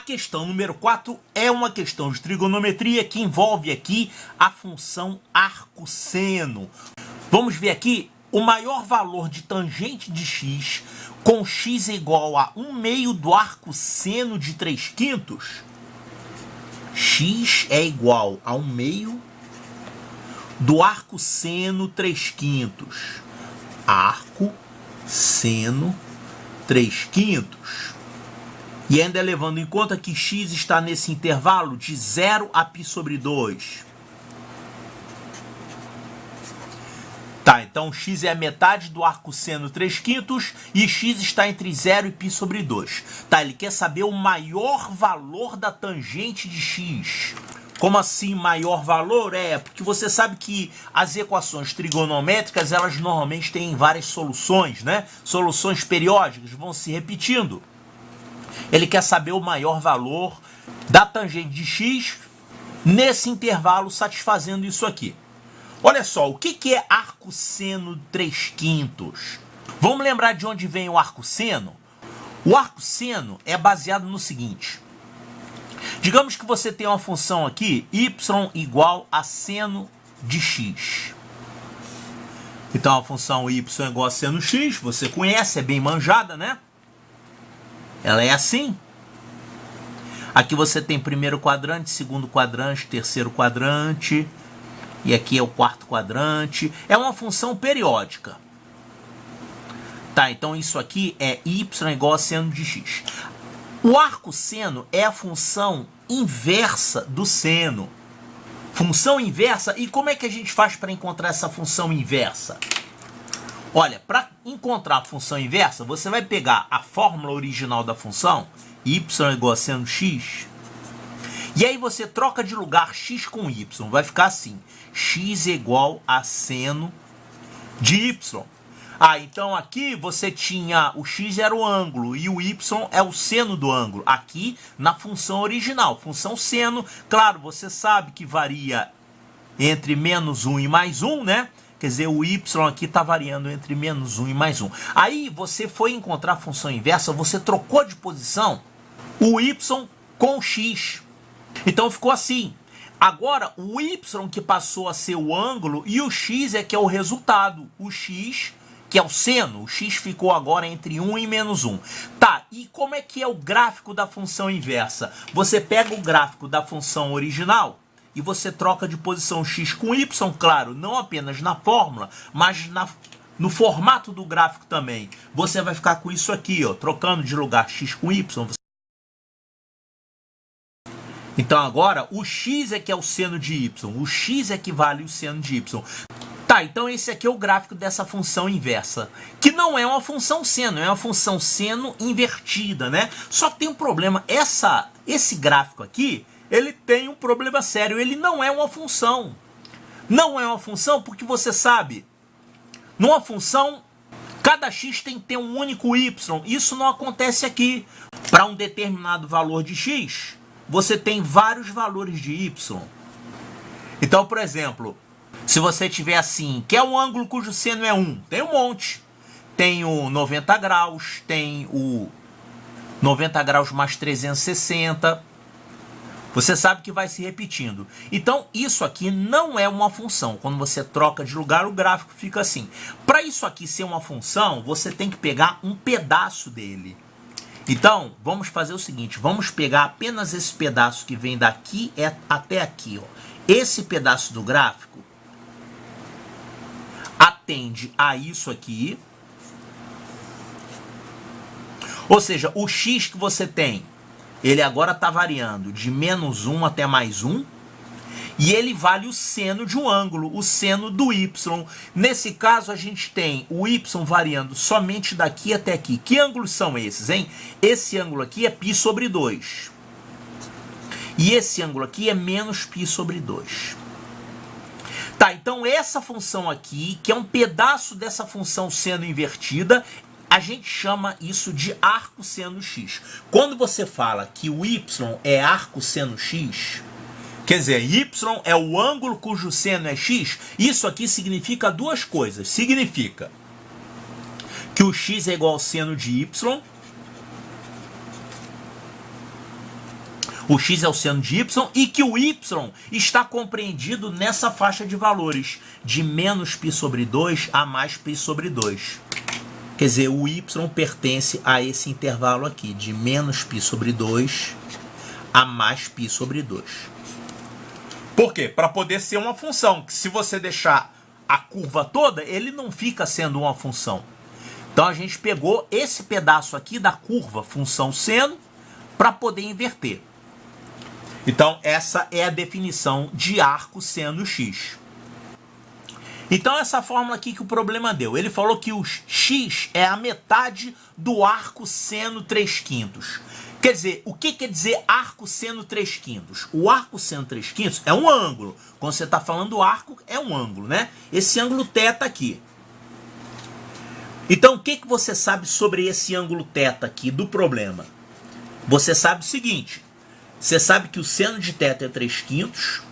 questão número 4 é uma questão de trigonometria que envolve aqui a função arcosseno. Vamos ver aqui o maior valor de tangente de x com x é igual a 1/2 do arcosseno de 3/5. X é igual a 1/2 do arcosseno 3/5. Arcosseno 3/5. E ainda levando em conta que x está nesse intervalo de 0 a π/2. Tá, então x é a metade do arcosseno 3/5 e x está entre 0 e π/2. Tá, ele quer saber o maior valor da tangente de x. Como assim maior valor? Porque você sabe que as equações trigonométricas, elas normalmente têm várias soluções, né? Soluções periódicas, vão se repetindo. Ele quer saber o maior valor da tangente de x nesse intervalo, satisfazendo isso aqui. Olha só, o que é arcosseno 3/5? Vamos lembrar de onde vem o arcosseno? O arcosseno é baseado no seguinte. Digamos que você tem uma função aqui, y igual a seno de x. Então a função y igual a seno x, você conhece, é bem manjada, né? Ela é assim. Aqui você tem primeiro quadrante, segundo quadrante, terceiro quadrante. E aqui é o quarto quadrante. É uma função periódica. Tá, então isso aqui é y igual a seno de x. O arcosseno é a função inversa do seno. Função inversa. E como é que a gente faz para encontrar essa função inversa? Olha, para encontrar a função inversa, você vai pegar a fórmula original da função, y igual a seno x, e aí você troca de lugar x com y. Vai ficar assim, x igual a seno de y. Então aqui você tinha, o x era o ângulo e o y é o seno do ângulo. Aqui na função original, função seno, claro, você sabe que varia entre -1 e +1, né? Quer dizer, o y aqui está variando entre -1 e +1. Aí você foi encontrar a função inversa, você trocou de posição o y com o x. Então ficou assim. Agora o y que passou a ser o ângulo e o x é que é o resultado. O x, que é o seno, o x ficou agora entre 1 e -1. Tá, e como é que é o gráfico da função inversa? Você pega o gráfico da função original e você troca de posição x com y, claro, não apenas na fórmula, mas no formato do gráfico também. Você vai ficar com isso aqui, ó, trocando de lugar x com y. Então agora o x é que é o seno de y, o x é que vale o seno de y. Tá, então esse aqui é o gráfico dessa função inversa, que não é uma função seno, é uma função seno invertida, né? Só que tem um problema, esse gráfico aqui, ele tem um problema sério, ele não é uma função. Não é uma função porque você sabe, numa função, cada x tem que ter um único y. Isso não acontece aqui. Para um determinado valor de x, você tem vários valores de y. Então, por exemplo, se você tiver assim, que é um ângulo cujo seno é 1, tem um monte. Tem o 90 graus, tem o 90 graus mais 360. Você sabe que vai se repetindo. Então, isso aqui não é uma função. Quando você troca de lugar, o gráfico fica assim. Para isso aqui ser uma função, você tem que pegar um pedaço dele. Então, vamos fazer o seguinte. Vamos pegar apenas esse pedaço que vem daqui até aqui. Ó. Esse pedaço do gráfico atende a isso aqui. Ou seja, o x que você tem, ele agora está variando de -1 até +1. E ele vale o seno de um ângulo, o seno do y. Nesse caso, a gente tem o y variando somente daqui até aqui. Que ângulos são esses, hein? Esse ângulo aqui é π/2. E esse ângulo aqui é menos π/2. Tá, então essa função aqui, que é um pedaço dessa função seno invertida, a gente chama isso de arcosseno x. Quando você fala que o y é arcosseno x, quer dizer, y é o ângulo cujo seno é x, isso aqui significa duas coisas. Significa que o x é igual ao seno de y O x é o seno de y e que o y está compreendido nessa faixa de valores de menos π sobre 2 a mais π sobre 2. Quer dizer, o y pertence a esse intervalo aqui, de menos π sobre 2 a mais π sobre 2. Por quê? Para poder ser uma função, que se você deixar a curva toda, ele não fica sendo uma função. Então a gente pegou esse pedaço aqui da curva, função seno, para poder inverter. Então essa é a definição de arco seno x. Então essa fórmula aqui que o problema deu. Ele falou que o x é a metade do arco seno 3/5. Quer dizer, o que quer dizer arco seno 3/5? O arco seno 3/5 é um ângulo. Quando você está falando arco, é um ângulo, né? Esse ângulo θ aqui. Então, o que você sabe sobre esse ângulo θ aqui do problema? Você sabe o seguinte. Você sabe que o seno de θ é 3/5.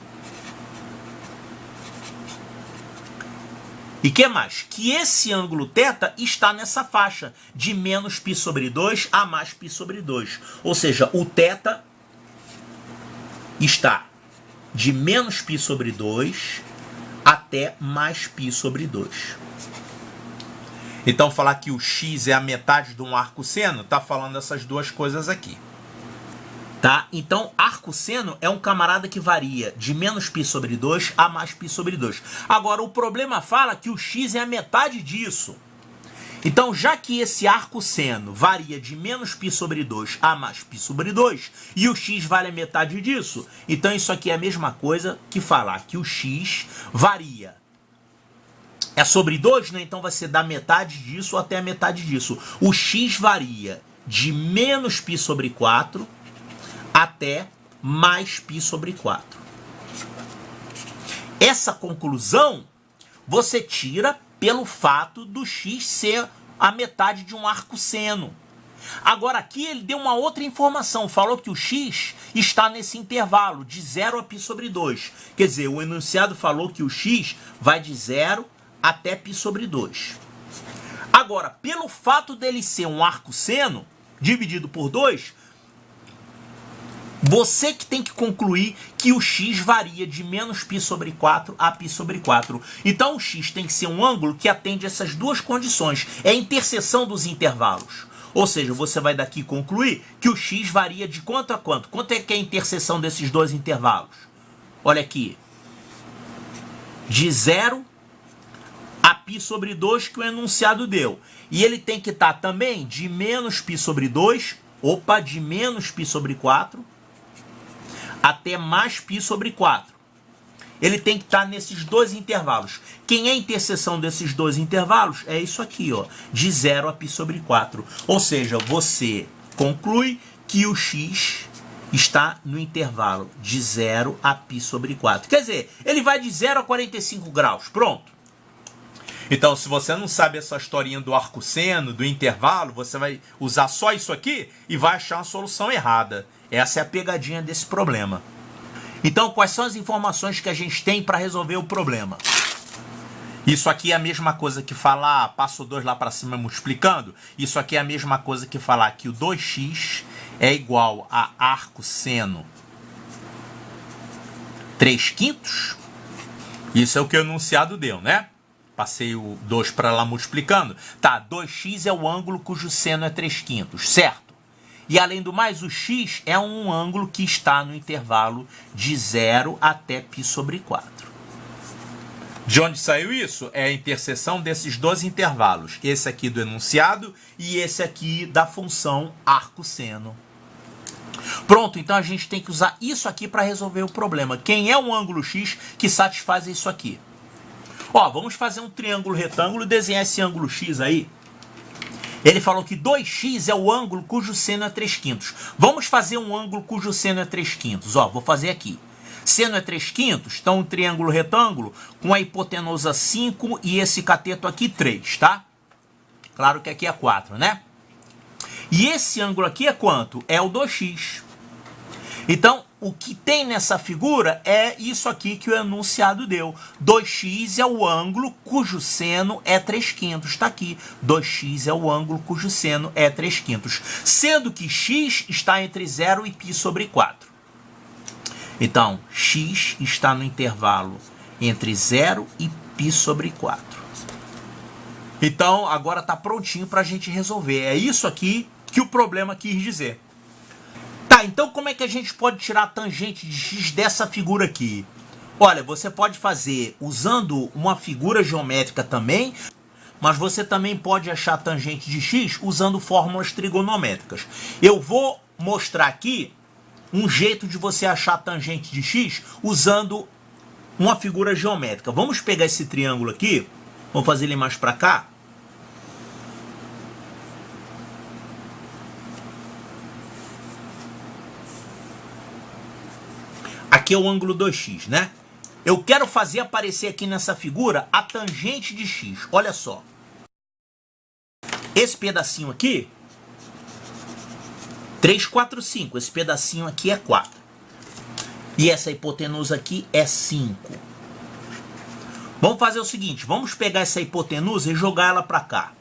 E que mais? Que esse ângulo θ está nessa faixa de menos π sobre 2 a mais π sobre 2. Ou seja, o θ está de menos π sobre 2 até mais π sobre 2. Então, falar que o x é a metade de um arco seno, está falando essas duas coisas aqui. Tá? Então, arco seno é um camarada que varia de menos π sobre 2 a mais π sobre 2. Agora, o problema fala que o x é a metade disso. Então, já que esse arco seno varia de menos π sobre 2 a mais π sobre 2, e o x vale a metade disso, então isso aqui é a mesma coisa que falar que o x varia. É sobre 2, né? Então vai ser da metade disso até a metade disso. O x varia de menos π sobre 4 até mais π sobre 4. Essa conclusão você tira pelo fato do x ser a metade de um arco seno. Agora aqui ele deu uma outra informação, falou que o x está nesse intervalo de 0 a π sobre 2. Quer dizer, o enunciado falou que o x vai de 0 até π sobre 2. Agora, pelo fato dele ser um arco seno dividido por 2, você que tem que concluir que o x varia de menos π sobre 4 a π sobre 4. Então o x tem que ser um ângulo que atende essas duas condições. É a interseção dos intervalos. Ou seja, você vai daqui concluir que o x varia de quanto a quanto? Quanto é que é a interseção desses dois intervalos? Olha aqui. De 0 a π sobre 2 que o enunciado deu. E ele tem que estar também de menos π sobre 2, de menos π sobre 4, até mais π sobre 4. Ele tem que estar nesses dois intervalos. Quem é a interseção desses dois intervalos? É isso aqui, ó, de 0 a π sobre 4. Ou seja, você conclui que o x está no intervalo de 0 a π sobre 4. Quer dizer, ele vai de 0 a 45 graus. Pronto. Então, se você não sabe essa historinha do arco seno, do intervalo, você vai usar só isso aqui e vai achar uma solução errada. Essa é a pegadinha desse problema. Então, quais são as informações que a gente tem para resolver o problema? Isso aqui é a mesma coisa que falar, passo 2 lá para cima multiplicando. Isso aqui é a mesma coisa que falar que o 2x é igual a arco seno 3/5. Isso é o que o enunciado deu, né? Passei o 2 para lá multiplicando. Tá, 2x é o ângulo cujo seno é 3/5, certo? E além do mais, o x é um ângulo que está no intervalo de 0 até π sobre 4. De onde saiu isso? É a interseção desses dois intervalos. Esse aqui do enunciado e esse aqui da função arco seno. Pronto, então a gente tem que usar isso aqui para resolver o problema. Quem é um ângulo x que satisfaz isso aqui? Ó, vamos fazer um triângulo retângulo e desenhar esse ângulo x aí. Ele falou que 2x é o ângulo cujo seno é 3/5. Vamos fazer um ângulo cujo seno é 3/5. Ó, vou fazer aqui. Seno é 3/5, então um triângulo retângulo com a hipotenusa 5 e esse cateto aqui 3, tá? Claro que aqui é 4, né? E esse ângulo aqui é quanto? É o 2x. Então, o que tem nessa figura é isso aqui que o enunciado deu. 2x é o ângulo cujo seno é 3/5. Está aqui. 2x é o ângulo cujo seno é 3/5. Sendo que x está entre 0 e π sobre 4. Então, x está no intervalo entre 0 e π sobre 4. Então, agora está prontinho para a gente resolver. É isso aqui que o problema quis dizer. Tá, então como é que a gente pode tirar a tangente de x dessa figura aqui? Olha, você pode fazer usando uma figura geométrica também, mas você também pode achar a tangente de x usando fórmulas trigonométricas. Eu vou mostrar aqui um jeito de você achar a tangente de x usando uma figura geométrica. Vamos pegar esse triângulo aqui, vamos fazer ele mais para cá. Aqui é o ângulo 2x, né? Eu quero fazer aparecer aqui nessa figura a tangente de x. Olha só. Esse pedacinho aqui, 3, 4, 5. Esse pedacinho aqui é 4. E essa hipotenusa aqui é 5. Vamos fazer o seguinte, vamos pegar essa hipotenusa e jogar ela para cá.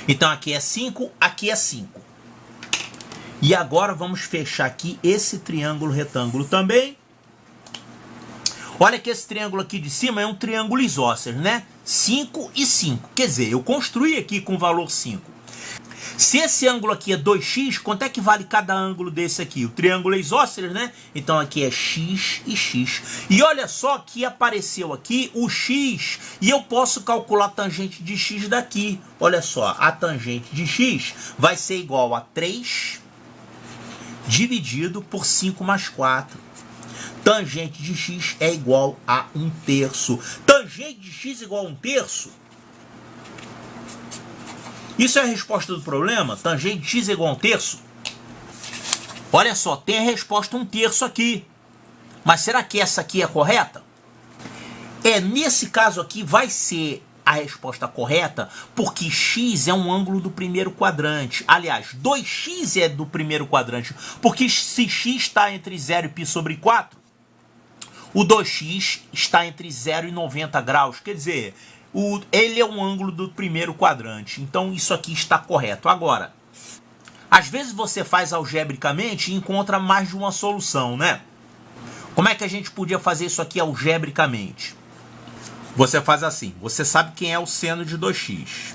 Então aqui é 5, aqui é 5. E agora vamos fechar aqui esse triângulo retângulo também. Olha que esse triângulo aqui de cima é um triângulo isósceles, né? 5 e 5. Quer dizer, eu construí aqui com o valor 5. Se esse ângulo aqui é 2x, quanto é que vale cada ângulo desse aqui? O triângulo é isósceles, né? Então aqui é x e x. E olha só que apareceu aqui o x e eu posso calcular a tangente de x daqui. Olha só, a tangente de x vai ser igual a 3 dividido por 5 mais 4. Tangente de x é igual a 1/3. Tangente de x igual a 1/3? Isso é a resposta do problema? Tangente de x é igual a 1/3? Olha só, tem a resposta 1/3 aqui. Mas será que essa aqui é correta? Nesse caso aqui vai ser a resposta correta, porque x é um ângulo do primeiro quadrante. Aliás, 2x é do primeiro quadrante, porque se x está entre 0 e π sobre 4, o 2x está entre 0 e 90 graus. Quer dizer, ele é um ângulo do primeiro quadrante. Então, isso aqui está correto. Agora, às vezes você faz algebricamente e encontra mais de uma solução, né? Como é que a gente podia fazer isso aqui algebricamente? Você faz assim. Você sabe quem é o seno de 2x.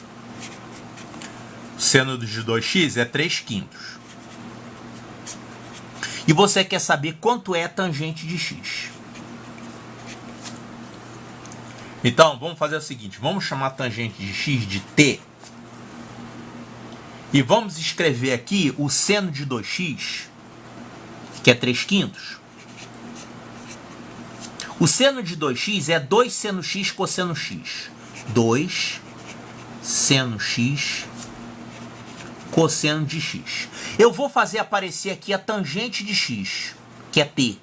O seno de 2x é 3/5. E você quer saber quanto é a tangente de x. Então, vamos fazer o seguinte. Vamos chamar a tangente de x de t. E vamos escrever aqui o seno de 2x, que é 3/5. O seno de 2x é 2 seno x cosseno x. 2 seno x cosseno de x. Eu vou fazer aparecer aqui a tangente de x, que é t.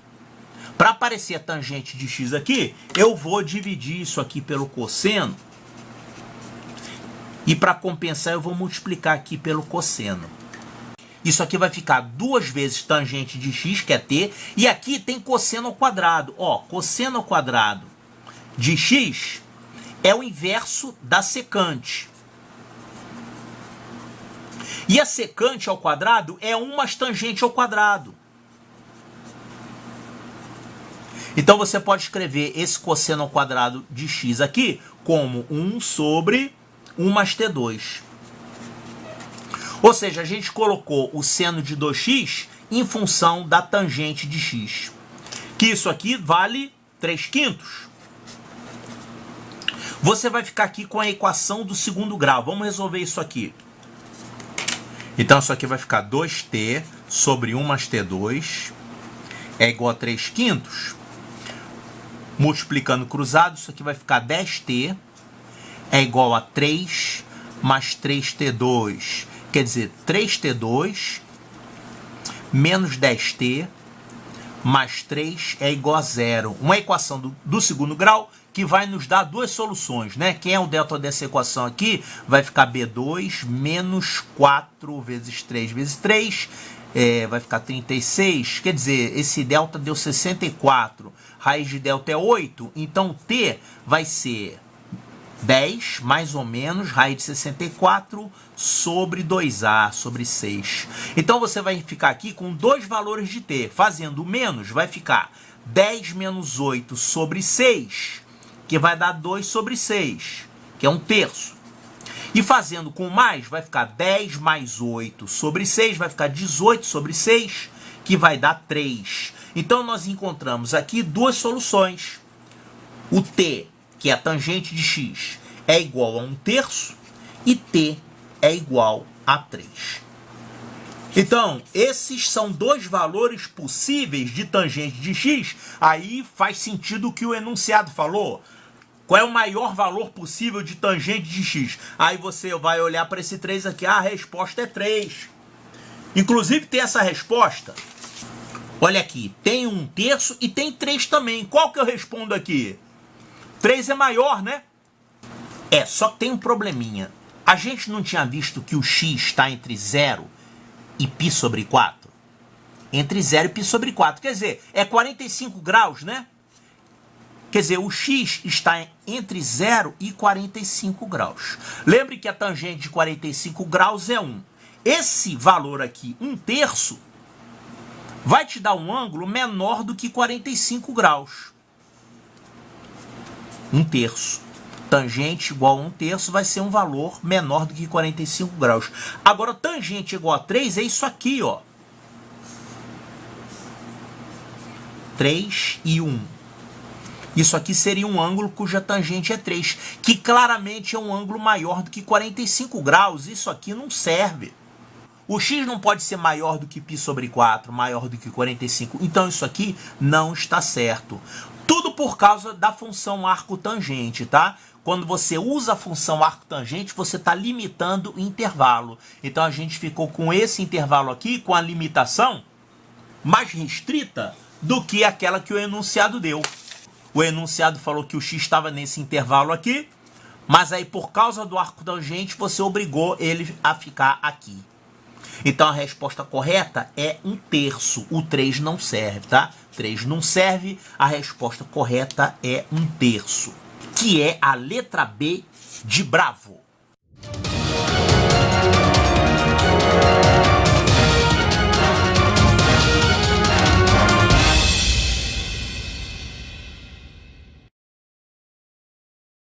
Para aparecer a tangente de x aqui, eu vou dividir isso aqui pelo cosseno. E para compensar, eu vou multiplicar aqui pelo cosseno. Isso aqui vai ficar 2 vezes tangente de x, que é t. E aqui tem cosseno ao quadrado. Ó, cosseno ao quadrado de x é o inverso da secante. E a secante ao quadrado é 1 mais tangente ao quadrado. Então você pode escrever esse cosseno ao quadrado de x aqui como 1 sobre 1 mais t2. Ou seja, a gente colocou o seno de 2x em função da tangente de x. Que isso aqui vale 3/5. Você vai ficar aqui com a equação do segundo grau. Vamos resolver isso aqui. Então isso aqui vai ficar 2t sobre 1 mais t2 é igual a 3/5. Multiplicando cruzado, isso aqui vai ficar 10t é igual a 3 mais 3t2. Quer dizer, 3t2 menos 10t mais 3 é igual a 0. Uma equação do segundo grau que vai nos dar duas soluções, né? Quem é o delta dessa equação aqui vai ficar B2 menos 4 vezes 3 vezes 3. Vai ficar 36. Quer dizer, esse delta deu 64. Raiz de delta é 8. Então, t vai ser 10, mais ou menos, raiz de 64 sobre 2a, sobre 6. Então, você vai ficar aqui com dois valores de t. Fazendo menos, vai ficar 10 menos 8 sobre 6, que vai dar 2 sobre 6, que é 1/3. E fazendo com mais, vai ficar 10 mais 8 sobre 6, vai ficar 18 sobre 6, que vai dar 3. Então, nós encontramos aqui duas soluções. O t, que é a tangente de x, é igual a 1/3, e t é igual a 3. Então, esses são dois valores possíveis de tangente de x. Aí faz sentido o que o enunciado falou. Qual é o maior valor possível de tangente de x? Aí você vai olhar para esse 3 aqui. A resposta é 3. Inclusive tem essa resposta. Olha aqui, tem 1/3 e tem 3 também. Qual que eu respondo aqui? 3 é maior, né? Só que tem um probleminha. A gente não tinha visto que o x está entre 0 e π sobre 4? Entre 0 e π sobre 4. Quer dizer, é 45 graus, né? Quer dizer, o x está entre 0 e 45 graus. Lembre que a tangente de 45 graus é 1. Esse valor aqui, 1/3, vai te dar um ângulo menor do que 45 graus. 1/3. Tangente igual a 1/3 vai ser um valor menor do que 45 graus. Agora, tangente igual a 3 é isso aqui, ó. 3 e 1. Isso aqui seria um ângulo cuja tangente é 3, que claramente é um ângulo maior do que 45 graus. Isso aqui não serve. O x não pode ser maior do que π sobre 4, maior do que 45. Então isso aqui não está certo. Tudo por causa da função arco-tangente, tá? Quando você usa a função arco-tangente, você está limitando o intervalo. Então a gente ficou com esse intervalo aqui, com a limitação mais restrita do que aquela que o enunciado deu. O enunciado falou que o x estava nesse intervalo aqui, mas aí por causa do arco-tangente você obrigou ele a ficar aqui. Então a resposta correta é 1/3. O 3 não serve, tá? 3 não serve, a resposta correta é 1/3, que é a letra B de Bravo.